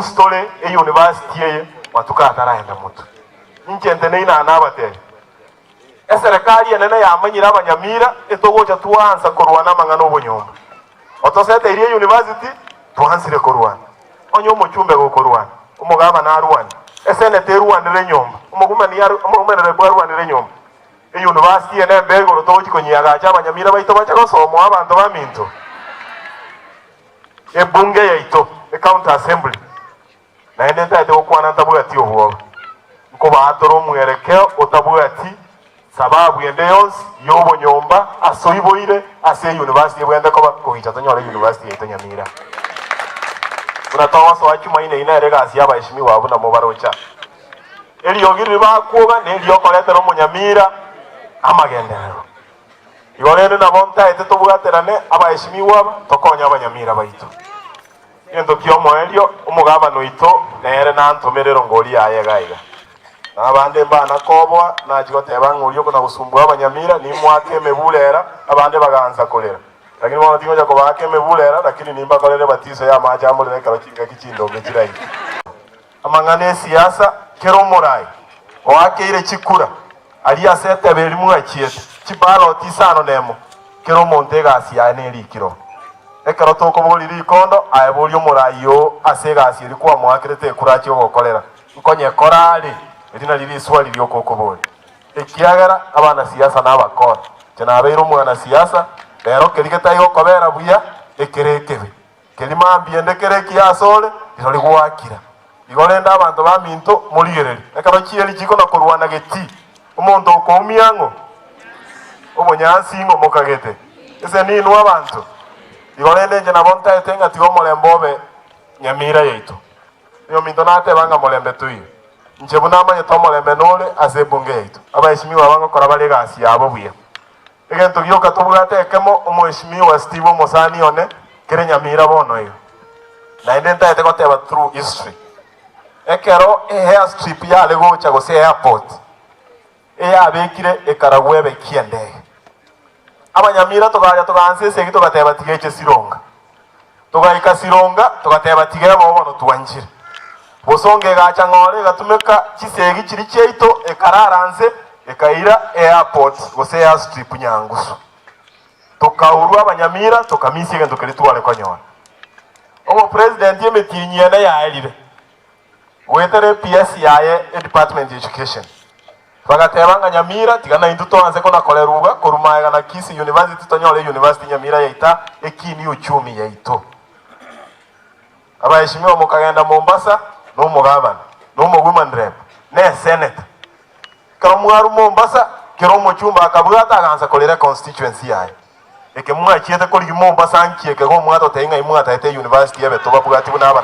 Story e university ye watuka ataraenda mutu nchente ne ina nabate eserekali enene yamanyira abanyamira etogocha tuanza korwana mangano bonyomba otosete iri university tuhansire korwana onyo muchumbe go korwana umugaba na arwana esene teruwanire nyomba umugumani yaro umumenere bwarwanire nyomba e university ene mbego rotochi konyaga cha abanyamira baito bacha gosomo abantu baminto e bunge yaito e county assembly na ende ntaite gukwana ntabwati obuoba nko baatoro mwerekeo utabwati sababu yende yonsi yobo nyomba asoiboire ase university bwende ko bakohicha tonyore university yitonyamira unatowa so achuma ine erega asia abashimi wabo na mubarocha eliyogiri bakuba neliyo koletero munyamira amagendero yorene na bonta ete tobwaterane abashimi wabo tokonya abanyamira baito yendo kyomo elio umugaba noito nere nantomerero ngoli yaye gaiga abande mbana kobwa najigoteba ngulyo kuna gusumbwa abanyamira ni mwake mebulera abande baganza kolera lakini mwana tingoja ko bake mebulera lakini nimba kolere batiso ya maja amule kala kinga kichindo gechirai amangane siasa kero morai oake ile chikura ali asete belimu achiete chibalo tisano nemo kero montega asia neli kiro ekero toko boliri kondo ayebulyo morayo asega asiri kwa mwakirete kurachi ogokolera nkonye korali edina liri swali lyoko kobole ekiagara abana siasa nabakora tena abero mwana siasa lero keligeta yo kobera buya ekerekebe kelima ambiende kereki asole iroli gwakira igolenda abantu baminto mulireri ekaro chieli chiko na kurwana geti umuntu okomiango obonyansi ngo mokagete ese ni nwa abantu igolende nje nabonta etenga tigo molembobe nyamira yeito yo minto nate banga molembe tuyi nje bunamanye tomolembe nole azebunge yeito abayishimiwa bango kora bale gasi yabo buye egento gyoka tobugate ekemo umuheshimiwa Steve Mosani one kere nyamira bono yo na indenta ete goteba through history ekero hair strip ya lego chago se airport abekire ekaragwebe kiende abanyamira togaja toganse segi togateba tigeche sironga togaika sironga togateba tigera bono tuwanjire bosonge gacha ngore gatumeka chisegi chiri cheito ekararanze ekaira airport gose ya strip nyangusu tokaurwa abanyamira tokamisi gento kelitwale konyona omo president yemetinyene yaelire wetere PS yaye department education bagatebanga nyamira tigana induto anze kona koleruga korumaga na Kisi University tonyole university nyamira yaita ekini uchumi yaito abayishimiwa mukagenda Mombasa no mugabana no women rep ne senate kamwaru Mombasa kero muchumba akabwata aganza kolera constituency yaye eke mwa chiete koli Mombasa ankie ke go mwato tenga imwa taite university yabe toba bugati buna